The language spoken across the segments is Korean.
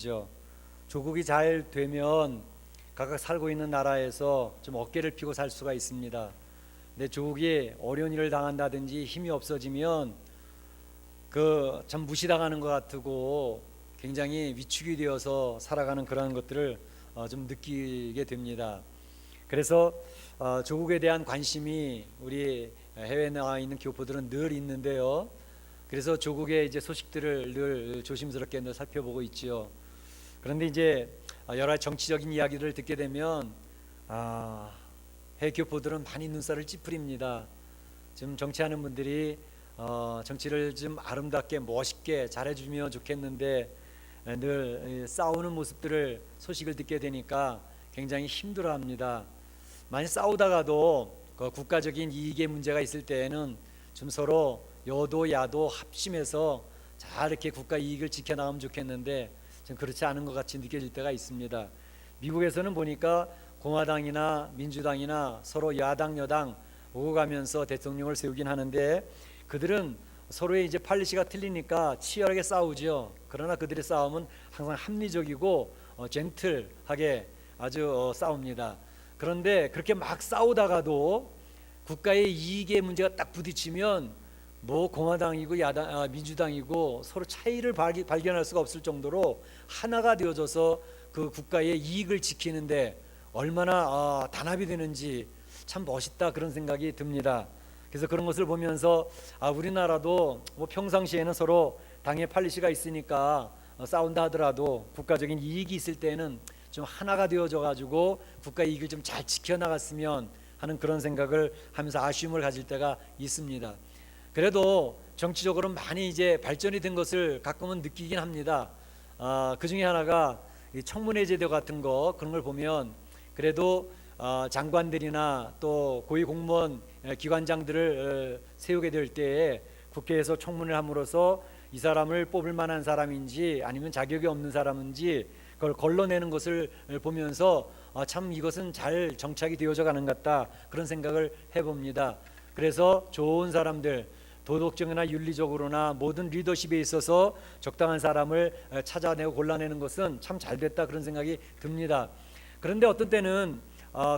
것이죠. 조국이 잘 되면 각각 살고 있는 나라에서 좀 어깨를 펴고 살 수가 있습니다. 근데 조국이 어려운 일을 당한다든지 힘이 없어지면 그 참 무시당하는 것 같고 굉장히 위축이 되어서 살아가는 그런 것들을 좀 느끼게 됩니다. 그래서 조국에 대한 관심이 우리 해외에 나와 있는 교포들은 늘 있는데요. 그래서 조국의 이제 소식들을 늘 조심스럽게 늘 살펴보고 있지요. 그런데 이제 여러 가지 정치적인 이야기를 듣게 되면 해외 교포들은 많이 눈살을 찌푸립니다. 지금 정치하는 분들이 정치를 좀 아름답게 멋있게 잘해주면 좋겠는데 늘 싸우는 모습들을 소식을 듣게 되니까 굉장히 힘들어합니다. 많이 싸우다가도 그 국가적인 이익의 문제가 있을 때에는 좀 서로 여도 야도 합심해서 잘 이렇게 국가 이익을 지켜나가면 좋겠는데 좀 그렇지 않은 것 같이 느껴질 때가 있습니다. 미국에서는 보니까 공화당이나 민주당이나 서로 야당 여당 오고 가면서 대통령을 세우긴 하는데 그들은 서로의 이제 팔리시가 틀리니까 치열하게 싸우죠. 그러나 그들의 싸움은 항상 합리적이고 젠틀하게 아주 싸웁니다. 그런데 그렇게 막 싸우다가도 국가의 이익의 문제가 딱 부딪히면 뭐 공화당이고 민주당이고 서로 차이를 발견할 수가 없을 정도로 하나가 되어져서 그 국가의 이익을 지키는데 얼마나 단합이 되는지 참 멋있다 그런 생각이 듭니다. 그래서 그런 것을 보면서 우리나라도 뭐 평상시에는 서로 당의 팔리시가 있으니까 싸운다 하더라도 국가적인 이익이 있을 때는 좀 하나가 되어져 가지고 국가 이익을 좀 잘 지켜나갔으면 하는 그런 생각을 하면서 아쉬움을 가질 때가 있습니다. 그래도 정치적으로 많이 이제 발전이 된 것을 가끔은 느끼긴 합니다. 그 중에 하나가 이 청문회 제도 같은 거 그런 걸 보면 그래도 장관들이나 또 고위 공무원 기관장들을 세우게 될 때에 국회에서 청문을 함으로써 이 사람을 뽑을 만한 사람인지 아니면 자격이 없는 사람인지 그걸 걸러내는 것을 보면서 참 이것은 잘 정착이 되어져 가는 것 같다 그런 생각을 해봅니다. 그래서 좋은 사람들 도덕적이나 윤리적으로나 모든 리더십에 있어서 적당한 사람을 찾아내고 골라내는 것은 참 잘됐다 그런 생각이 듭니다. 그런데 어떤 때는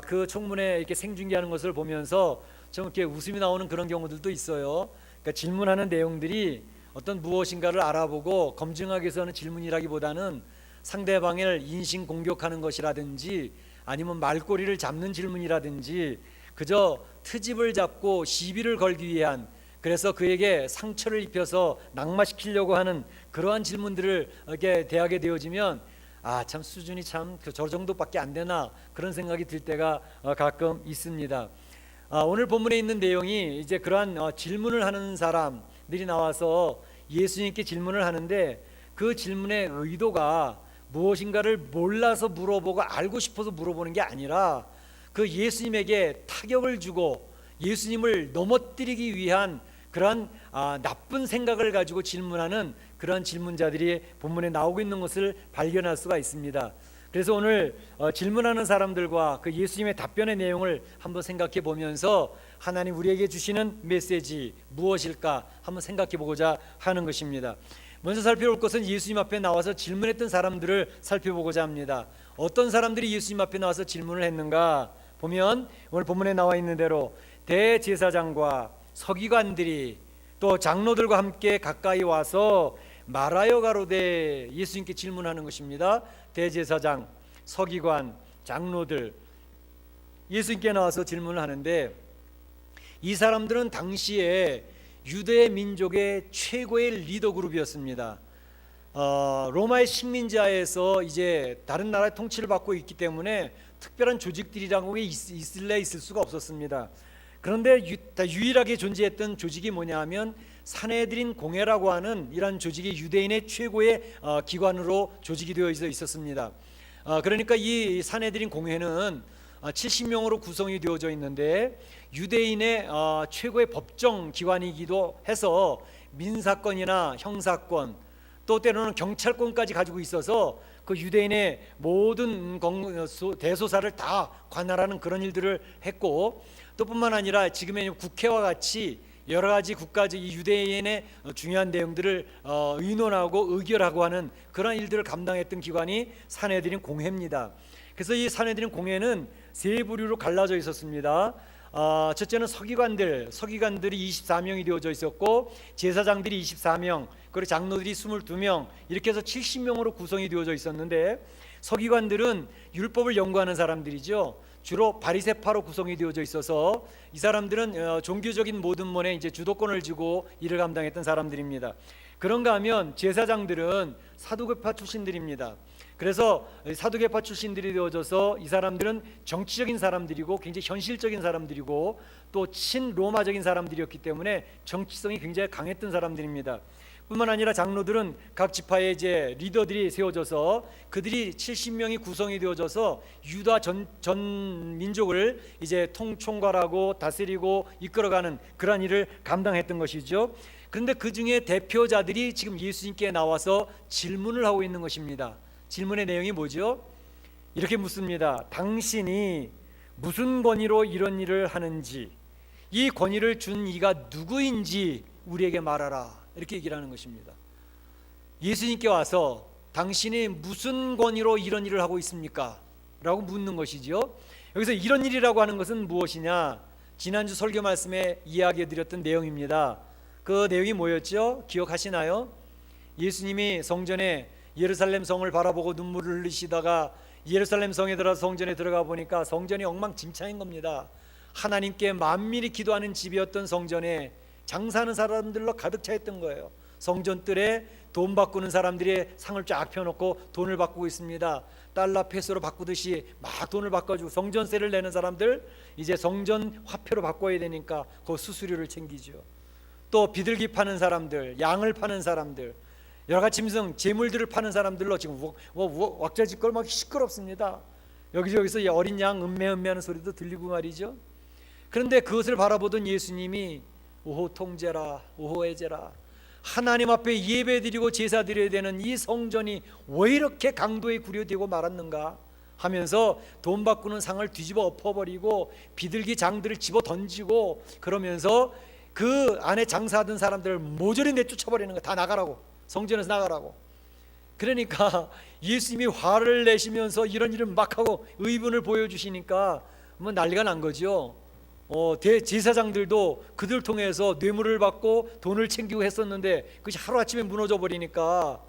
그 청문회 이렇게 생중계하는 것을 보면서 좀 이렇게 웃음이 나오는 그런 경우들도 있어요. 그러니까 질문하는 내용들이 어떤 무엇인가를 알아보고 검증하기 위해서는 질문이라기보다는 상대방을 인신 공격하는 것이라든지 아니면 말꼬리를 잡는 질문이라든지 그저 트집을 잡고 시비를 걸기 위한 그래서 그에게 상처를 입혀서 낙마시키려고 하는 그러한 질문들을 이렇게 대하게 되어지면 참 수준이 참 저 정도밖에 안 되나 그런 생각이 들 때가 가끔 있습니다. 오늘 본문에 있는 내용이 이제 그러한 질문을 하는 사람들이 나와서 예수님께 질문을 하는데 그 질문의 의도가 무엇인가를 몰라서 물어보고 알고 싶어서 물어보는 게 아니라 그 예수님에게 타격을 주고 예수님을 넘어뜨리기 위한 그러한 나쁜 생각을 가지고 질문하는 그러한 질문자들이 본문에 나오고 있는 것을 발견할 수가 있습니다. 그래서 오늘 질문하는 사람들과 그 예수님의 답변의 내용을 한번 생각해 보면서 하나님 우리에게 주시는 메시지 무엇일까 한번 생각해 보고자 하는 것입니다. 먼저 살펴볼 것은 예수님 앞에 나와서 질문했던 사람들을 살펴보고자 합니다. 어떤 사람들이 예수님 앞에 나와서 질문을 했는가 보면 오늘 본문에 나와 있는 대로 대제사장과 서기관들이 또 장로들과 함께 가까이 와서 말하여 가로되 예수님께 질문하는 것입니다. 대제사장, 서기관, 장로들 예수님께 나와서 질문을 하는데 이 사람들은 당시에 유대 민족의 최고의 리더 그룹이었습니다. 로마의 식민지하에서 이제 다른 나라의 통치를 받고 있기 때문에 특별한 조직들이라고 있을 수가 없었습니다. 그런데 유일하게 존재했던 조직이 뭐냐 하면 산헤드린 공회라고 하는 이런 조직이 유대인의 최고의 기관으로 조직이 되어 있었습니다. 그러니까 이 산헤드린 공회는 70명으로 구성이 되어져 있는데 유대인의 최고의 법정 기관이기도 해서 민사권이나 형사권 또 때로는 경찰권까지 가지고 있어서 그 유대인의 모든 대소사를 다 관할하는 그런 일들을 했고 또 뿐만 아니라 지금의 국회와 같이 여러 가지 국가적 이 유대인의 중요한 내용들을 의논하고 의결하고 하는 그런 일들을 감당했던 기관이 산헤드린 공회입니다. 그래서 이 산헤드린 공회는 세 부류로 갈라져 있었습니다. 첫째는 서기관들이 24명이 되어져 있었고, 제사장들이 24명, 그리고 장로들이 22명, 이렇게 해서 70명으로 구성이 되어져 있었는데, 서기관들은 율법을 연구하는 사람들이죠. 주로 바리새파로 구성이 되어져 있어서 이 사람들은 종교적인 모든 면에 이제 주도권을 쥐고 일을 감당했던 사람들입니다. 그런가 하면 제사장들은 사두개파 출신들입니다. 그래서 사두개파 출신들이 되어져서 이 사람들은 정치적인 사람들이고 굉장히 현실적인 사람들이고 또 친로마적인 사람들이었기 때문에 정치성이 굉장히 강했던 사람들입니다. 뿐만 아니라 장로들은 각 지파의 이제 리더들이 세워져서 그들이 70명이 구성이 되어져서 유다 전 민족을 이제 총괄하고 다스리고 이끌어가는 그러한 일을 감당했던 것이죠. 그런데 그 중에 대표자들이 지금 예수님께 나와서 질문을 하고 있는 것입니다. 질문의 내용이 뭐죠? 이렇게 묻습니다. 당신이 무슨 권위로 이런 일을 하는지, 이 권위를 준 이가 누구인지 우리에게 말하라. 이렇게 얘기를 하는 것입니다. 예수님께 와서 당신이 무슨 권위로 이런 일을 하고 있습니까? 라고 묻는 것이죠. 여기서 이런 일이라고 하는 것은 무엇이냐? 지난주 설교 말씀에 이야기해 드렸던 내용입니다. 그 내용이 뭐였죠? 기억하시나요? 예수님이 성전에 예루살렘 성을 바라보고 눈물을 흘리시다가 예루살렘 성에 들어서 성전에 들어가 보니까 성전이 엉망진창인 겁니다. 하나님께 만민이 기도하는 집이었던 성전에 장사하는 사람들로 가득 차 있던 거예요. 성전 뜰에 돈 바꾸는 사람들이 상을 쫙 펴놓고 돈을 바꾸고 있습니다. 달러 페소로 바꾸듯이 막 돈을 바꿔주고, 성전세를 내는 사람들 이제 성전 화폐로 바꿔야 되니까 그 수수료를 챙기죠. 또 비둘기 파는 사람들, 양을 파는 사람들, 여러 가지 짐승 재물들을 파는 사람들로 지금 왁자지껄 막 시끄럽습니다. 여기저기서 어린 양 음매하는 소리도 들리고 말이죠. 그런데 그것을 바라보던 예수님이 오호 통제라, 오호 애제라, 하나님 앞에 예배드리고 제사드려야 되는 이 성전이 왜 이렇게 강도에 구려되고 말았는가 하면서 돈 바꾸는 상을 뒤집어 엎어버리고 비둘기 장들을 집어 던지고, 그러면서 그 안에 장사하던 사람들을 모조리 내쫓아버리는 거야. 다 나가라고, 성전에서 나가라고. 그러니까 예수님이 화를 내시면서 이런 일을 막 하고 의분을 보여주시니까 뭐 난리가 난 거죠. 대제사장들도 그들 통해서 뇌물을 받고 돈을 챙기고 했었는데 그것이 하루아침에 무너져 버리니까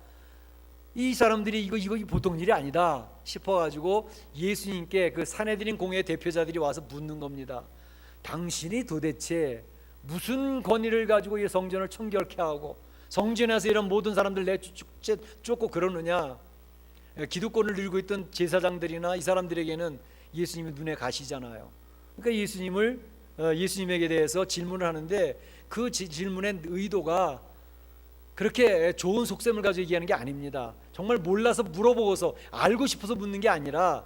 이 사람들이 이거 보통 일이 아니다 싶어가지고 예수님께 그 산헤드린 공회의 대표자들이 와서 묻는 겁니다. 당신이 도대체 무슨 권위를 가지고 이 성전을 청결케 하고 성전에서 이런 모든 사람들 내쫓고 그러느냐? 기득권을 들고 있던 제사장들이나 이 사람들에게는 예수님이 눈에 가시잖아요. 그러니까 예수님에게 대해서 질문을 하는데 그 질문의 의도가 그렇게 좋은 속셈을 가지고 얘기하는 게 아닙니다. 정말 몰라서 물어보고서 알고 싶어서 묻는 게 아니라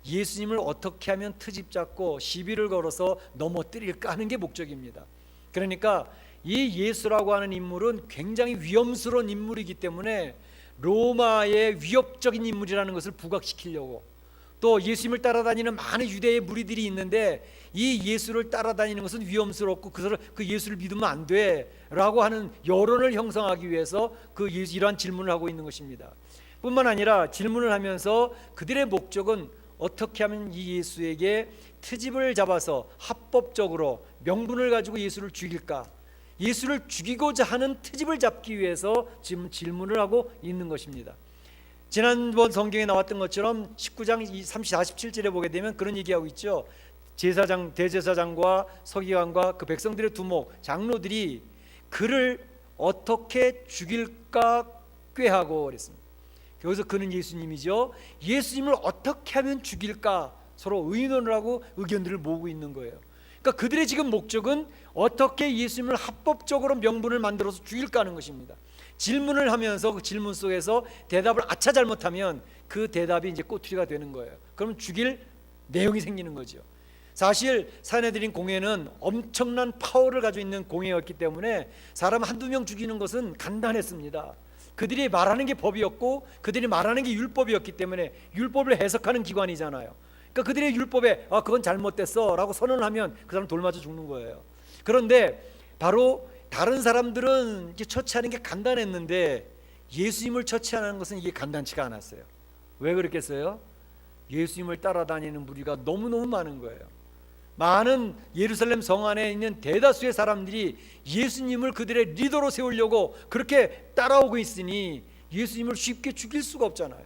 예수님을 어떻게 하면 트집 잡고 시비를 걸어서 넘어뜨릴까 하는 게 목적입니다. 그러니까 이 예수라고 하는 인물은 굉장히 위험스러운 인물이기 때문에 로마의 위협적인 인물이라는 것을 부각시키려고, 또 예수님을 따라다니는 많은 유대의 무리들이 있는데 이 예수를 따라다니는 것은 위험스럽고 그 예수를 믿으면 안 돼라고 하는 여론을 형성하기 위해서 이러한 질문을 하고 있는 것입니다. 뿐만 아니라 질문을 하면서 그들의 목적은 어떻게 하면 이 예수에게 트집을 잡아서 합법적으로 명분을 가지고 예수를 죽일까, 예수를 죽이고자 하는 트집을 잡기 위해서 지금 질문을 하고 있는 것입니다. 지난번 성경에 나왔던 것처럼 19장 47절에 보게 되면 그런 얘기하고 있죠. 대제사장과 서기관과 그 백성들의 두목 장로들이 그를 어떻게 죽일까 꾀하고 그랬습니다. 여기서 그는 예수님이죠. 예수님을 어떻게 하면 죽일까 서로 의논을 하고 의견들을 모으고 있는 거예요. 그러니까 그들의 지금 목적은 어떻게 예수님을 합법적으로 명분을 만들어서 죽일까 하는 것입니다. 질문을 하면서 그 질문 속에서 대답을 아차 잘못하면 그 대답이 이제 꼬투리가 되는 거예요. 그러면 죽일 내용이 생기는 거죠. 사실 산헤드린 공회는 엄청난 파워를 가지고 있는 공회였기 때문에 사람 한두 명 죽이는 것은 간단했습니다. 그들이 말하는 게 법이었고 그들이 말하는 게 율법이었기 때문에 율법을 해석하는 기관이잖아요. 그러니까 그들의 율법에 그건 잘못됐어 라고 선언을 하면 그 사람 돌 맞아 죽는 거예요. 그런데 바로 다른 사람들은 이제 처치하는 게 간단했는데 예수님을 처치하는 것은 이게 간단치가 않았어요. 왜 그랬겠어요? 예수님을 따라다니는 무리가 너무너무 많은 거예요. 많은 예루살렘 성 안에 있는 대다수의 사람들이 예수님을 그들의 리더로 세우려고 그렇게 따라오고 있으니 예수님을 쉽게 죽일 수가 없잖아요.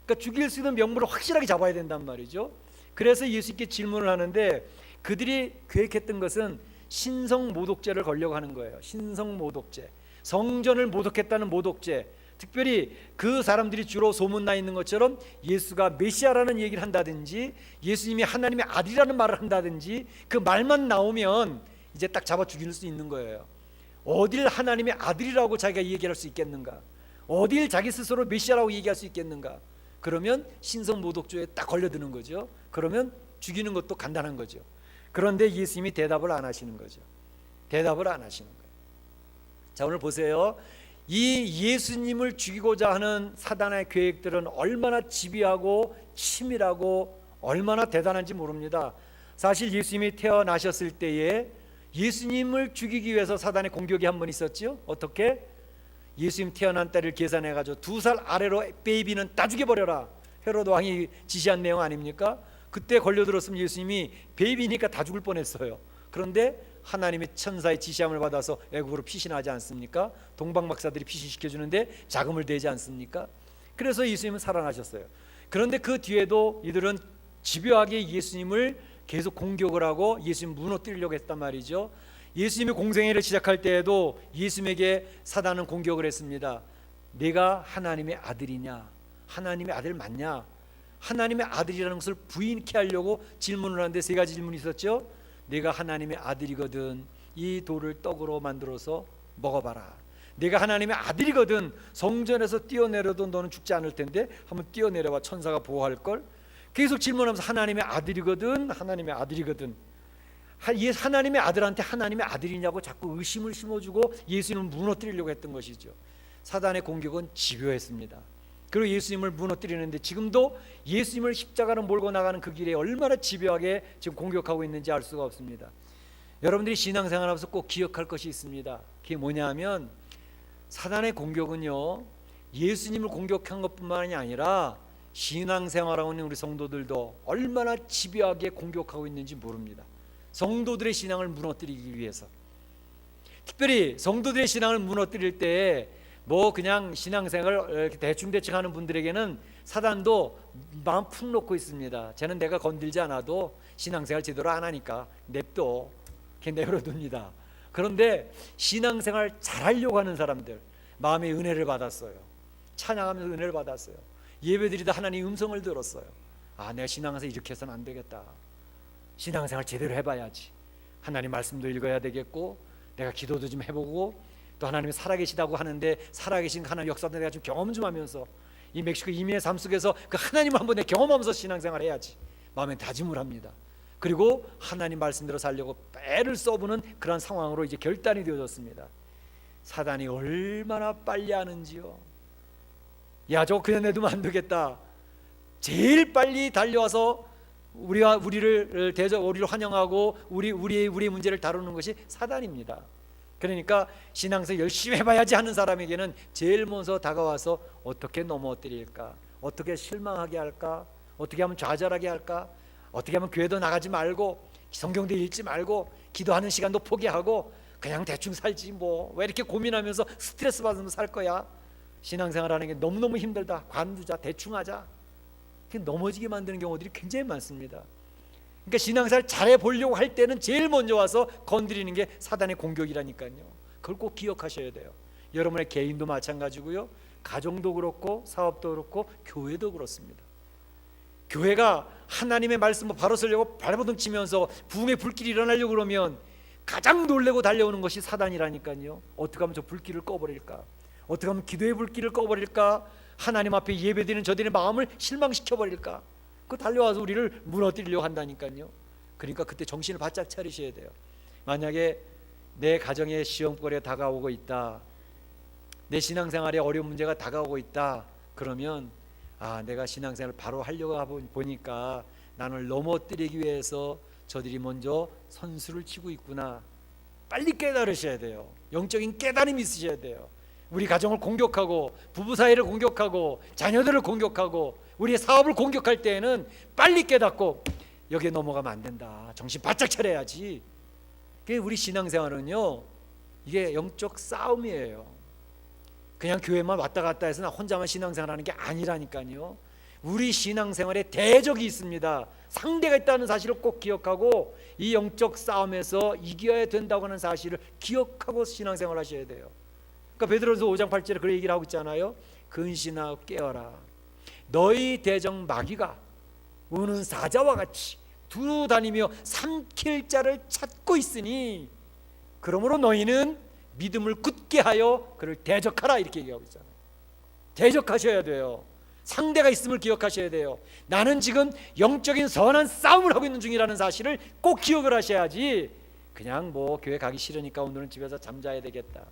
그러니까 죽일 수 있는 명분을 확실하게 잡아야 된단 말이죠. 그래서 예수님께 질문을 하는데 그들이 계획했던 것은 신성모독죄를 걸려고 하는 거예요. 신성모독죄, 성전을 모독했다는 모독죄. 특별히 그 사람들이 주로 소문나 있는 것처럼 예수가 메시아라는 얘기를 한다든지 예수님이 하나님의 아들이라는 말을 한다든지 그 말만 나오면 이제 딱 잡아 죽일 수 있는 거예요. 어딜 하나님의 아들이라고 자기가 얘기할 수 있겠는가? 어딜 자기 스스로 메시아라고 얘기할 수 있겠는가? 그러면 신성모독죄에 딱 걸려드는 거죠. 그러면 죽이는 것도 간단한 거죠. 그런데 예수님이 대답을 안 하시는 거죠. 대답을 안 하시는 거예요. 자, 오늘 보세요. 이 예수님을 죽이고자 하는 사단의 계획들은 얼마나 집요하고 치밀하고 얼마나 대단한지 모릅니다. 사실 예수님이 태어나셨을 때에 예수님을 죽이기 위해서 사단의 공격이 한 번 있었죠. 어떻게? 예수님 태어난 때를 계산해가지고 2살 아래로 베이비는 다 죽여버려라. 헤로드 왕이 지시한 내용 아닙니까? 그때 걸려들었으면 예수님이 베이비니까 다 죽을 뻔했어요. 그런데 하나님의 천사의 지시함을 받아서 애국으로 피신하지 않습니까? 동방 박사들이 피신시켜주는데 자금을 대지 않습니까? 그래서 예수님은 살아나셨어요. 그런데 그 뒤에도 이들은 집요하게 예수님을 계속 공격을 하고 예수님 무너뜨리려고 했단 말이죠. 예수님이 공생애를 시작할 때에도 예수님에게 사단은 공격을 했습니다. 내가 하나님의 아들이냐? 하나님의 아들 맞냐? 하나님의 아들이라는 것을 부인케 하려고 질문을 하는데 3가지 질문이 있었죠. 내가 하나님의 아들이거든 이 돌을 떡으로 만들어서 먹어봐라. 내가 하나님의 아들이거든 성전에서 뛰어내려도 너는 죽지 않을 텐데 한번 뛰어내려봐. 천사가 보호할걸. 계속 질문하면서 하나님의 아들이거든 하나님의 아들이거든. 하나님의 아들한테 하나님의 아들이냐고 자꾸 의심을 심어주고 예수님을 무너뜨리려고 했던 것이죠. 사단의 공격은 집요했습니다. 그리고 예수님을 무너뜨리는데 지금도 예수님을 십자가로 몰고 나가는 그 길에 얼마나 집요하게 지금 공격하고 있는지 알 수가 없습니다. 여러분들이 신앙생활하면서 꼭 기억할 것이 있습니다. 그게 뭐냐 하면 사단의 공격은요 예수님을 공격한 것뿐만이 아니라 신앙생활하고 있는 우리 성도들도 얼마나 집요하게 공격하고 있는지 모릅니다. 성도들의 신앙을 무너뜨리기 위해서. 특별히 성도들의 신앙을 무너뜨릴 때 뭐 그냥 신앙생활 대충대충 하는 분들에게는 사단도 마음 푹 놓고 있습니다. 쟤는 내가 건들지 않아도 신앙생활 제대로 안 하니까 냅둬 이렇게 내버려둡니다. 그런데 신앙생활 잘하려고 하는 사람들 마음의 은혜를 받았어요. 찬양하면서 은혜를 받았어요. 예배드리다 하나님 음성을 들었어요. 아, 내가 신앙생활 이렇게 해서는 안 되겠다. 신앙생활 제대로 해봐야지. 하나님 말씀도 읽어야 되겠고 내가 기도도 좀 해보고 또 하나님이 살아계시다고 하는데 살아계신 하나님 역사도 내가 좀 경험 좀 하면서 이 멕시코 이민의 삶 속에서 그 하나님을 한번 내 경험하면서 신앙생활 해야지 마음에 다짐을 합니다. 그리고 하나님 말씀대로 살려고 애를 써보는 그런 상황으로 이제 결단이 되어졌습니다. 사단이 얼마나 빨리 하는지요. 야, 저거 그냥 내두면 안 되겠다. 제일 빨리 달려와서 우리를 환영하고 우리의 문제를 다루는 것이 사단입니다. 그러니까 신앙생활 열심히 해봐야지 하는 사람에게는 제일 먼저 다가와서 어떻게 넘어뜨릴까, 어떻게 실망하게 할까, 어떻게 하면 좌절하게 할까, 어떻게 하면 교회도 나가지 말고 성경도 읽지 말고 기도하는 시간도 포기하고 그냥 대충 살지 뭐 왜 이렇게 고민하면서 스트레스 받으면서 살 거야. 신앙생활하는 게 너무너무 힘들다. 관두자, 대충 하자. 넘어지게 만드는 경우들이 굉장히 많습니다. 그러니까 신앙생활 잘해 보려고 할 때는 제일 먼저 와서 건드리는 게 사단의 공격이라니까요. 그걸 꼭 기억하셔야 돼요. 여러분의 개인도 마찬가지고요. 가정도 그렇고 사업도 그렇고 교회도 그렇습니다. 교회가 하나님의 말씀을 바로 쓰려고 발버둥 치면서 부흥의 불길이 일어나려고 그러면 가장 놀래고 달려오는 것이 사단이라니까요. 어떻게 하면 저 불길을 꺼버릴까? 어떻게 하면 기도의 불길을 꺼버릴까? 하나님 앞에 예배드리는 저들의 마음을 실망시켜버릴까? 그 달려와서 우리를 무너뜨리려고 한다니까요. 그러니까 그때 정신을 바짝 차리셔야 돼요. 만약에 내 가정에 시험거리가 다가오고 있다, 내 신앙생활에 어려운 문제가 다가오고 있다, 그러면 아, 내가 신앙생활을 바로 하려고 보니까 나를 넘어뜨리기 위해서 저들이 먼저 선수를 치고 있구나. 빨리 깨달으셔야 돼요. 영적인 깨달음이 있으셔야 돼요. 우리 가정을 공격하고 부부 사이를 공격하고 자녀들을 공격하고 우리의 사업을 공격할 때에는 빨리 깨닫고 여기에 넘어가면 안 된다. 정신 바짝 차려야지. 그게 우리 신앙생활은요, 이게 영적 싸움이에요. 그냥 교회만 왔다 갔다 해서 나 혼자만 신앙생활하는 게 아니라니까요. 우리 신앙생활에 대적이 있습니다. 상대가 있다는 사실을 꼭 기억하고 이 영적 싸움에서 이겨야 된다고 하는 사실을 기억하고 신앙생활 하셔야 돼요. 그러니까 베드로서 5장 8절에 그런 얘기를 하고 있잖아요. 근신하고 깨어라. 너희 대적 마귀가 우는 사자와 같이 두루 다니며 삼킬 자를 찾고 있으니 그러므로 너희는 믿음을 굳게 하여 그를 대적하라, 이렇게 얘기하고 있잖아요. 대적하셔야 돼요. 상대가 있음을 기억하셔야 돼요. 나는 지금 영적인 선한 싸움을 하고 있는 중이라는 사실을 꼭 기억을 하셔야지 그냥 뭐 교회 가기 싫으니까 오늘은 집에서 잠자야 되겠다,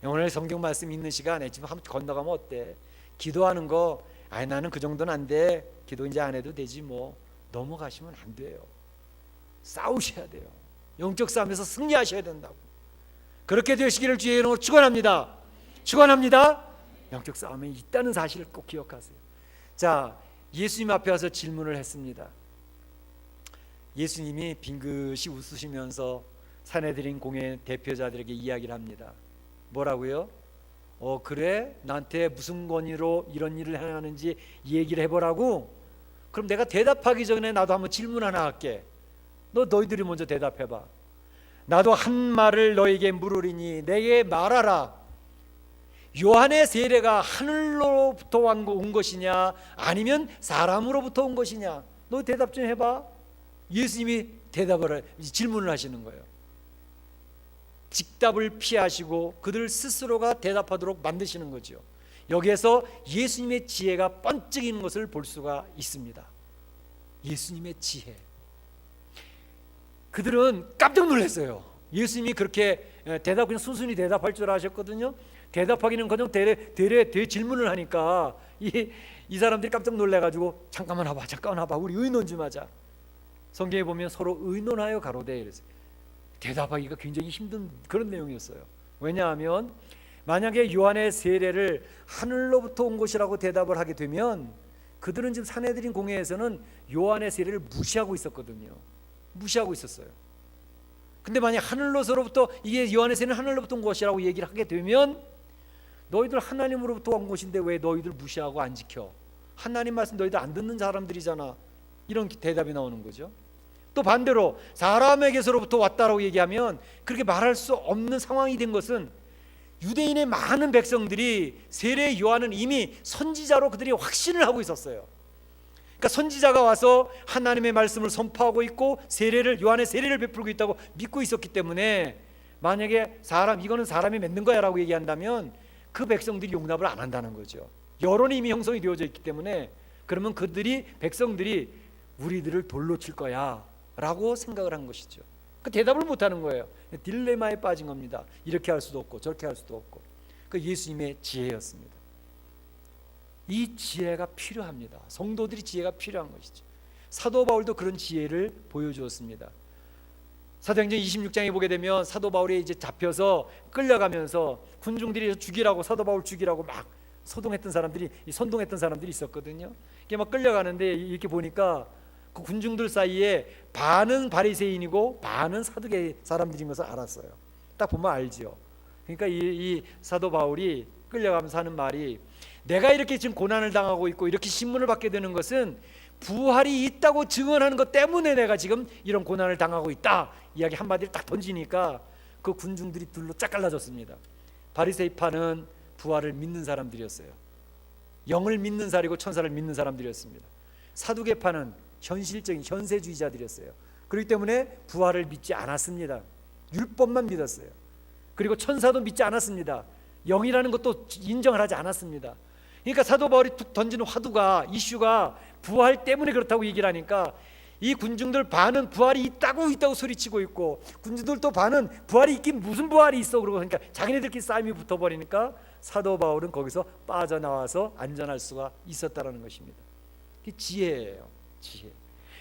오늘 성경 말씀 있는 시간에 지금 한번 건너가면 어때? 기도하는 거 아니 나는 그 정도는 안 돼, 기도 이제 안 해도 되지, 뭐 넘어가시면 안 돼요. 싸우셔야 돼요. 영적 싸움에서 승리하셔야 된다고. 그렇게 되시기를 주의 이름으로 축원합니다. 축원합니다. 영적 싸움에 있다는 사실을 꼭 기억하세요. 자, 예수님 앞에 와서 질문을 했습니다. 예수님이 빙긋이 웃으시면서 산헤드린 공회 대표자들에게 이야기를 합니다. 뭐라고요? 그래? 나한테 무슨 권위로 이런 일을 행하는지 얘기를 해보라고? 그럼 내가 대답하기 전에 나도 한번 질문 하나 할게. 너희들이 먼저 대답해봐. 나도 한 말을 너에게 물으리니 내게 말하라. 요한의 세례가 하늘로부터 온 것이냐 아니면 사람으로부터 온 것이냐? 너 대답 좀 해봐. 예수님이 질문을 하시는 거예요. 직답을 피하시고 그들 스스로가 대답하도록 만드시는 거죠. 여기에서 예수님의 지혜가 번쩍이는 것을 볼 수가 있습니다. 예수님의 지혜. 그들은 깜짝 놀랐어요. 예수님이 그렇게 그냥 순순히 대답할 줄 아셨거든요. 대답하기는 그냥 대질문을 하니까 이 사람들이 깜짝 놀래가지고 잠깐만 와봐, 우리 의논 좀 하자. 성경에 보면 서로 의논하여 가로되 이랬어요. 대답하기가 굉장히 힘든 그런 내용이었어요. 왜냐하면 만약에 요한의 세례를 하늘로부터 온 것이라고 대답을 하게 되면 그들은 지금 산헤드린 공회에서는 요한의 세례를 무시하고 있었거든요. 무시하고 있었어요. 근데 만약 하늘로서로부터 이게 요한의 세례는 하늘로부터 온 것이라고 얘기를 하게 되면 너희들 하나님으로부터 온 것인데 왜 너희들 무시하고 안 지켜? 하나님 말씀 너희들 안 듣는 사람들이잖아. 이런 대답이 나오는 거죠. 또 반대로 사람에게서로부터 왔다라고 얘기하면 그렇게 말할 수 없는 상황이 된 것은 유대인의 많은 백성들이 세례 요한은 이미 선지자로 그들이 확신을 하고 있었어요. 그러니까 선지자가 와서 하나님의 말씀을 선포하고 있고 요한의 세례를 베풀고 있다고 믿고 있었기 때문에 만약에 이거는 사람이 맺는 거야 라고 얘기한다면 그 백성들이 용납을 안 한다는 거죠. 여론이 이미 형성이 되어져 있기 때문에 그러면 백성들이 우리들을 돌로 칠 거야 라고 생각을 한 것이죠. 그 대답을 못 하는 거예요. 딜레마에 빠진 겁니다. 이렇게 할 수도 없고 저렇게 할 수도 없고. 그 예수님의 지혜였습니다. 이 지혜가 필요합니다. 성도들이 지혜가 필요한 것이죠. 사도 바울도 그런 지혜를 보여주었습니다. 사도행전 26장에 보게 되면 사도 바울이 이제 잡혀서 끌려가면서 군중들이 죽이라고 사도 바울 죽이라고 막 선동했던 사람들이 있었거든요. 이게 막 끌려가는데 이렇게 보니까 그 군중들 사이에 반은 바리새인이고 반은 사두개 사람들인 것을 알았어요. 딱 보면 알지요. 그러니까 이 사도 바울이 끌려가면서 하는 말이 내가 이렇게 지금 고난을 당하고 있고 이렇게 신문을 받게 되는 것은 부활이 있다고 증언하는 것 때문에 내가 지금 이런 고난을 당하고 있다. 이야기 한마디를 딱 던지니까 그 군중들이 둘로 쫙 갈라졌습니다. 바리새파는 부활을 믿는 사람들이었어요. 영을 믿는 사람이고 천사를 믿는 사람들이었습니다. 사두개파는 현실적인 현세주의자들이었어요. 그렇기 때문에 부활을 믿지 않았습니다. 율법만 믿었어요. 그리고 천사도 믿지 않았습니다. 영이라는 것도 인정을 하지 않았습니다. 그러니까 사도 바울이 툭 던지는 이슈가 부활 때문에 그렇다고 얘기를 하니까 이 군중들 반은 부활이 있다고 소리치고 있고 군중들 또 반은 부활이 있긴 무슨 부활이 있어 그러고 그러니까 자기네들끼리 싸움이 붙어버리니까 사도 바울은 거기서 빠져나와서 안전할 수가 있었다라는 것입니다. 이게 지혜예요. 지혜.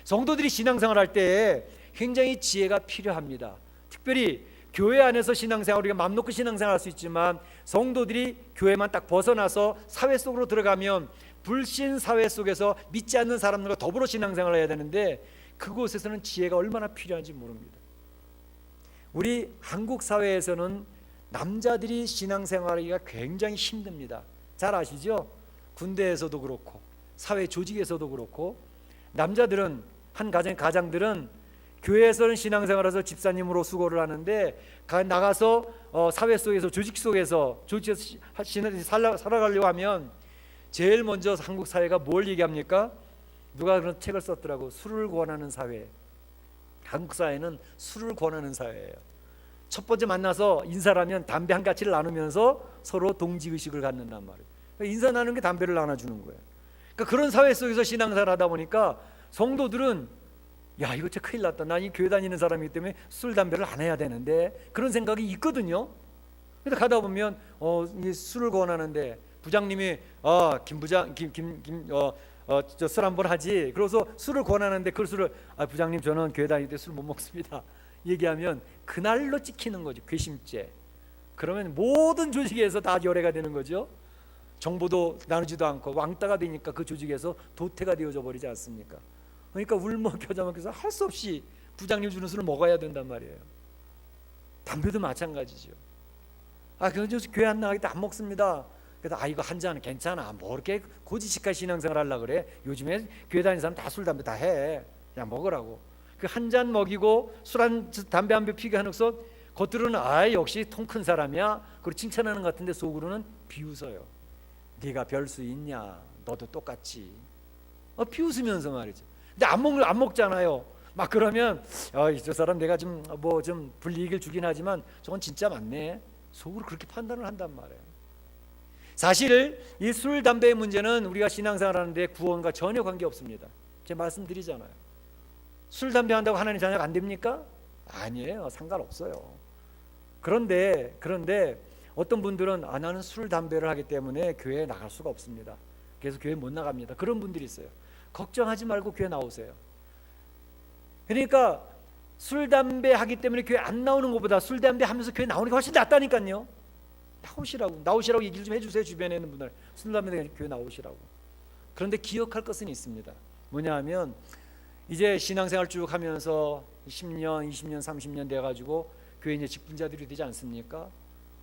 성도들이 신앙생활 할 때 굉장히 지혜가 필요합니다. 특별히 교회 안에서 신앙생활, 우리가 맘 놓고 신앙생활 할 수 있지만 성도들이 교회만 딱 벗어나서 사회 속으로 들어가면 불신 사회 속에서 믿지 않는 사람들과 더불어 신앙생활을 해야 되는데 그곳에서는 지혜가 얼마나 필요한지 모릅니다. 우리 한국 사회에서는 남자들이 신앙생활하기가 굉장히 힘듭니다. 잘 아시죠? 군대에서도 그렇고 사회 조직에서도 그렇고 남자들은 한 가장들은 교회에서는 신앙생활에서 집사님으로 수고를 하는데 나가서 사회 속에서 조직에서 살아가려고 하면 제일 먼저 한국 사회가 뭘 얘기합니까? 누가 그런 책을 썼더라고. 술을 권하는 사회. 한국 사회는 술을 권하는 사회예요. 첫 번째 만나서 인사를 하면 담배 한 가지를 나누면서 서로 동지의식을 갖는단 말이에요. 그러니까 인사 나누는 게 담배를 나눠주는 거예요. 그러니까 그런 사회 속에서 신앙생활을 하다 보니까 성도들은 야, 이거 진짜 큰일 났다. 난 이 교회 다니는 사람이기 때문에 술 담배를 안 해야 되는데 그런 생각이 있거든요. 그래서 가다 보면 술을 권하는데 부장님이 김 부장 저 술 한번 하지. 그래서 술을 권하는데 그 술을 부장님 저는 교회 다닐 때 술 못 먹습니다. 얘기하면 그날로 찍히는 거죠. 괘씸죄. 그러면 모든 조직에서 다 열애가 되는 거죠. 정보도 나누지도 않고 왕따가 되니까 그 조직에서 도태가 되어져 버리지 않습니까? 그러니까 울먹혀서 할 수 없이 부장님 주는 술을 먹어야 된단 말이에요. 담배도 마찬가지죠. 그래서 교회 안 나가기 때 안 먹습니다. 그래서 이거 한 잔 괜찮아. 뭐 이렇게 고지식한 신앙생활 하려고 그래. 요즘에 교회 다니는 사람 다 술 담배 다 해. 그냥 먹으라고. 그 한 잔 먹이고 담배 한 배 피게 하면서 겉으로는 역시 통 큰 사람이야. 그리고 칭찬하는 것 같은데 속으로는 비웃어요. 네가 별 수 있냐? 너도 똑같이. 비웃으면서 말이죠. 근데 안 먹잖아요. 막 그러면 저 사람 내가 좀 불이익을 주긴 하지만 저건 진짜 맞네. 속으로 그렇게 판단을 한단 말이에요. 사실 이 술 담배의 문제는 우리가 신앙생활 하는데 구원과 전혀 관계없습니다. 제가 말씀드리잖아요. 술 담배 한다고 하나님 자녀가 안 됩니까? 아니에요. 상관없어요. 그런데 어떤 분들은 나는 술 담배를 하기 때문에 교회에 나갈 수가 없습니다. 그래서 교회 못 나갑니다. 그런 분들이 있어요. 걱정하지 말고 교회 나오세요. 그러니까 술 담배 하기 때문에 교회 안 나오는 것보다 술 담배 하면서 교회 나오는 게 훨씬 낫다니까요. 나오시라고 얘기를 좀 해주세요. 주변에 있는 분들 술 담배 교회 나오시라고. 그런데 기억할 것은 있습니다. 뭐냐면 이제 신앙생활 쭉 하면서 10년, 20년, 30년 돼가지고 교회 이제 직분자들이 되지 않습니까?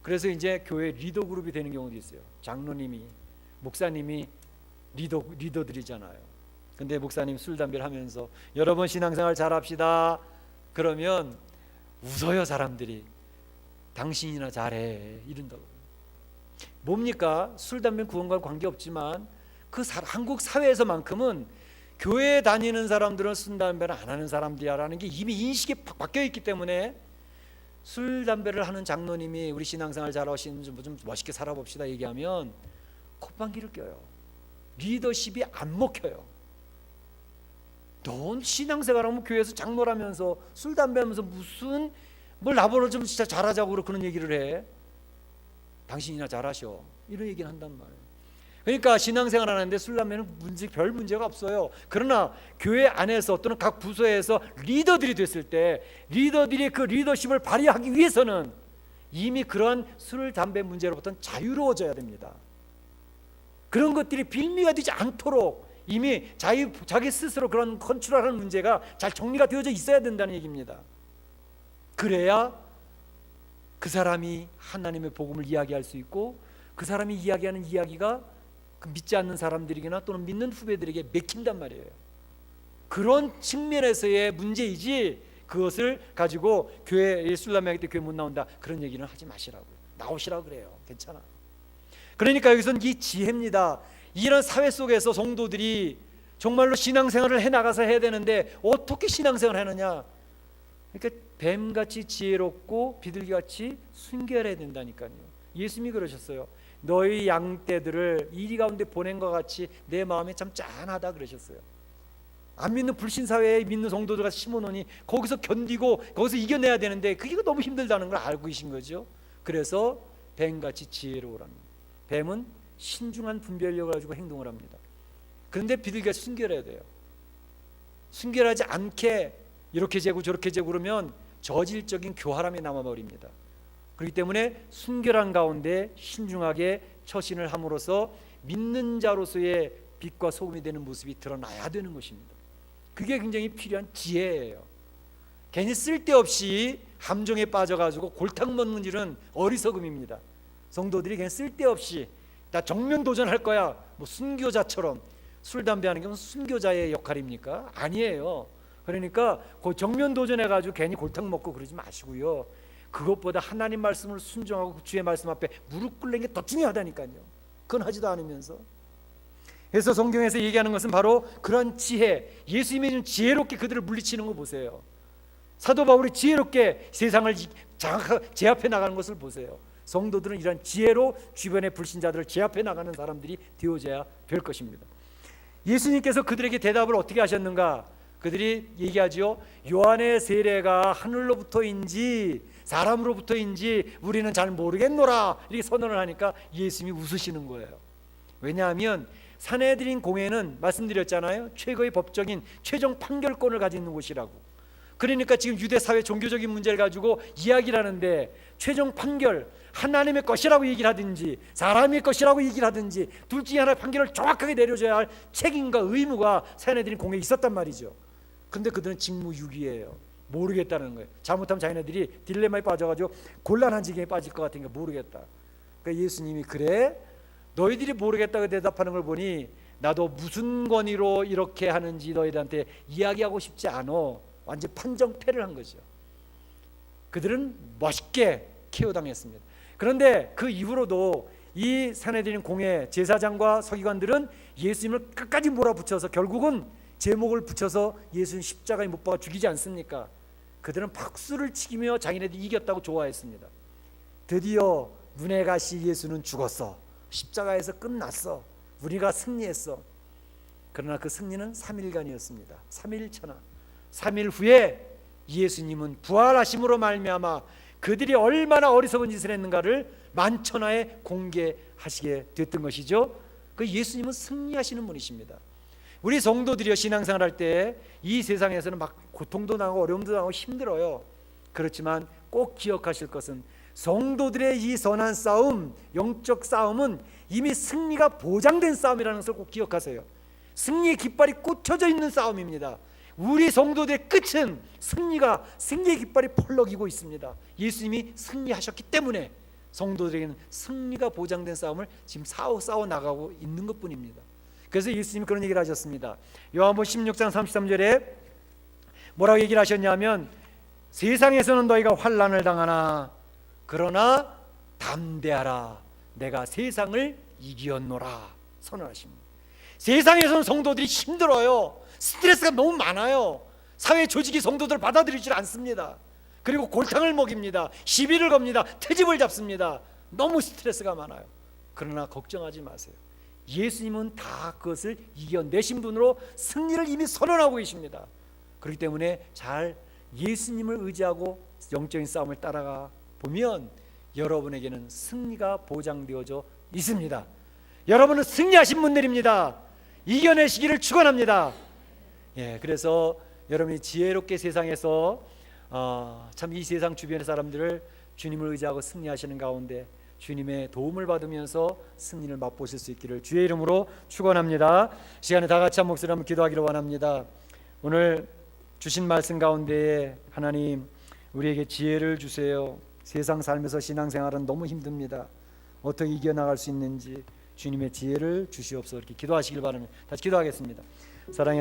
그래서 이제 교회 리더 그룹이 되는 경우도 있어요. 장로님이, 목사님이 리더들이잖아요. 근데 목사님 술 담배를 하면서 여러분 신앙생활 잘합시다. 그러면 웃어요 사람들이. 당신이나 잘해 이런다고. 뭡니까? 술 담배는 구원과 관계없지만 한국 사회에서만큼은 교회에 다니는 사람들은 술 담배를 안 하는 사람들이라는 게 이미 인식이 바뀌어 있기 때문에 술 담배를 하는 장로님이 우리 신앙생활 잘하시는 좀 멋있게 살아봅시다 얘기하면 콧방귀를 껴요. 리더십이 안 먹혀요. 넌 신앙생활하면 교회에서 장로라면서 술 담배하면서 무슨 뭘 나보러 좀 진짜 잘하자고 그런 얘기를 해. 당신이나 잘하셔. 이런 얘기를 한단 말이에요. 그러니까 신앙생활 하는데 술 담배는 별 문제가 없어요. 그러나 교회 안에서 또는 각 부서에서 리더들이 됐을 때 리더들이 그 리더십을 발휘하기 위해서는 이미 그러한 술 담배 문제로부터는 자유로워져야 됩니다. 그런 것들이 빌미가 되지 않도록 이미 자기 스스로 그런 컨트롤하는 문제가 잘 정리가 되어져 있어야 된다는 얘기입니다. 그래야 그 사람이 하나님의 복음을 이야기할 수 있고 그 사람이 이야기하는 이야기가 그 믿지 않는 사람들에게나 또는 믿는 후배들에게 맥힌단 말이에요. 그런 측면에서의 문제이지 그것을 가지고 교회에 술 담배 할 때 교회 못 나온다 그런 얘기는 하지 마시라고요. 나오시라고 그래요. 괜찮아. 그러니까 여기서는 이 지혜입니다. 이런 사회 속에서 성도들이 정말로 신앙생활을 해나가서 해야 되는데 어떻게 신앙생활을 하느냐. 그러니까 뱀같이 지혜롭고 비둘기같이 순결해야 된다니까요. 예수님이 그러셨어요. 너희 양떼들을 이리 가운데 보낸 것 같이 내 마음에 참 짠하다 그러셨어요. 안 믿는 불신사회에 믿는 성도들과 심어놓으니 거기서 견디고 거기서 이겨내야 되는데 그게 너무 힘들다는 걸 알고 계신 거죠. 그래서 뱀같이 지혜로우라는 거예요. 뱀은 신중한 분별력을 가지고 행동을 합니다. 그런데 비둘기가 순결해야 돼요. 순결하지 않게 이렇게 재고 저렇게 재고 그러면 저질적인 교활함이 남아버립니다. 그렇기 때문에 순결한 가운데 신중하게 처신을 함으로써 믿는 자로서의 빛과 소금이 되는 모습이 드러나야 되는 것입니다. 그게 굉장히 필요한 지혜예요. 괜히 쓸데없이 함정에 빠져가지고 골탕 먹는 일은 어리석음입니다. 성도들이 그냥 쓸데없이 나 정면 도전할 거야, 뭐 순교자처럼 술 담배 하는 게 순교자의 역할입니까? 아니에요. 그러니까 그 정면 도전해가지고 괜히 골탕 먹고 그러지 마시고요. 그것보다 하나님 말씀을 순종하고 주의 말씀 앞에 무릎 꿇는 게 더 중요하다니까요. 그건 하지도 않으면서. 그래서 성경에서 얘기하는 것은 바로 그런 지혜, 예수님이 좀 지혜롭게 그들을 물리치는 거 보세요. 사도 바울이 지혜롭게 세상을 제압해 나가는 것을 보세요. 성도들은 이런 지혜로 주변의 불신자들을 제압해 나가는 사람들이 되어져야 될 것입니다. 예수님께서 그들에게 대답을 어떻게 하셨는가? 그들이 얘기하죠. 요한의 세례가 하늘로부터인지 사람으로부터인지 우리는 잘 모르겠노라, 이렇게 선언을 하니까 예수님이 웃으시는 거예요. 왜냐하면 산헤드린 공회는 말씀드렸잖아요. 최고의 법적인 최종 판결권을 가지고 있는 곳이라고. 그러니까 지금 유대 사회 종교적인 문제를 가지고 이야기를 하는데 최종 판결, 하나님의 것이라고 얘기를 하든지 사람의 것이라고 얘기를 하든지 둘 중에 하나의 판결을 정확하게 내려줘야 할 책임과 의무가 산헤드린 공회에 있었단 말이죠. 근데 그들은 직무유기예요. 모르겠다는 거예요. 잘못하면 자기네들이 딜레마에 빠져가지고 곤란한 지경에 빠질 것 같으니까 모르겠다. 그러니까 예수님이 그래? 너희들이 모르겠다고 대답하는 걸 보니 나도 무슨 권위로 이렇게 하는지 너희들한테 이야기하고 싶지 않아. 완전 판정패를 한 거죠. 그들은 멋있게 KO 당했습니다. 그런데 그 이후로도 이 산헤드린 공회 제사장과 서기관들은 예수님을 끝까지 몰아붙여서 결국은 제목을 붙여서 예수님 십자가에 못 박아 죽이지 않습니까? 그들은 박수를 치며 자기네들이 이겼다고 좋아했습니다. 드디어 눈에 가시 예수는 죽었어. 십자가에서 끝났어. 우리가 승리했어. 그러나 그 승리는 3일간이었습니다. 3일차나 3일 후에 예수님은 부활하심으로 말미암아 그들이 얼마나 어리석은 짓을 했는가를 만천하에 공개하시게 됐던 것이죠. 그 예수님은 승리하시는 분이십니다. 우리 성도들이요, 신앙생활 할 때 이 세상에서는 막 고통도 나고 어려움도 나고 힘들어요. 그렇지만 꼭 기억하실 것은 성도들의 이 선한 싸움, 영적 싸움은 이미 승리가 보장된 싸움이라는 것을 꼭 기억하세요. 승리의 깃발이 꽂혀져 있는 싸움입니다. 우리 성도들의 끝은 승리의 깃발이 펄럭이고 있습니다. 예수님이 승리하셨기 때문에 성도들에게는 승리가 보장된 싸움을 지금 싸워 나가고 있는 것뿐입니다. 그래서 예수님이 그런 얘기를 하셨습니다. 요한복음 16장 33절에 뭐라고 얘기를 하셨냐면 세상에서는 너희가 환난을 당하나 그러나 담대하라 내가 세상을 이기었노라 선언하십니다. 세상에서는 성도들이 힘들어요. 스트레스가 너무 많아요. 사회 조직이 성도들을 받아들이질 않습니다. 그리고 골탕을 먹입니다. 시비를 겁니다. 트집을 잡습니다. 너무 스트레스가 많아요. 그러나 걱정하지 마세요. 예수님은 다 그것을 이겨내신 분으로 승리를 이미 선언하고 계십니다. 그렇기 때문에 잘 예수님을 의지하고 영적인 싸움을 따라가 보면 여러분에게는 승리가 보장되어져 있습니다. 여러분은 승리하신 분들입니다. 이겨내시기를 축원합니다. 그래서 여러분이 지혜롭게 세상에서 참 이 세상 주변의 사람들을 주님을 의지하고 승리하시는 가운데 주님의 도움을 받으면서 승리를 맛보실 수 있기를 주의 이름으로 축원합니다. 시간에 다 같이 한 목소리로 한번 기도하기를 원합니다. 오늘 주신 말씀 가운데에 하나님 우리에게 지혜를 주세요. 세상 살면서 신앙생활은 너무 힘듭니다. 어떻게 이겨나갈 수 있는지 주님의 지혜를 주시옵소서. 이렇게 기도하시길 바랍니다. 다시 기도하겠습니다. 사랑해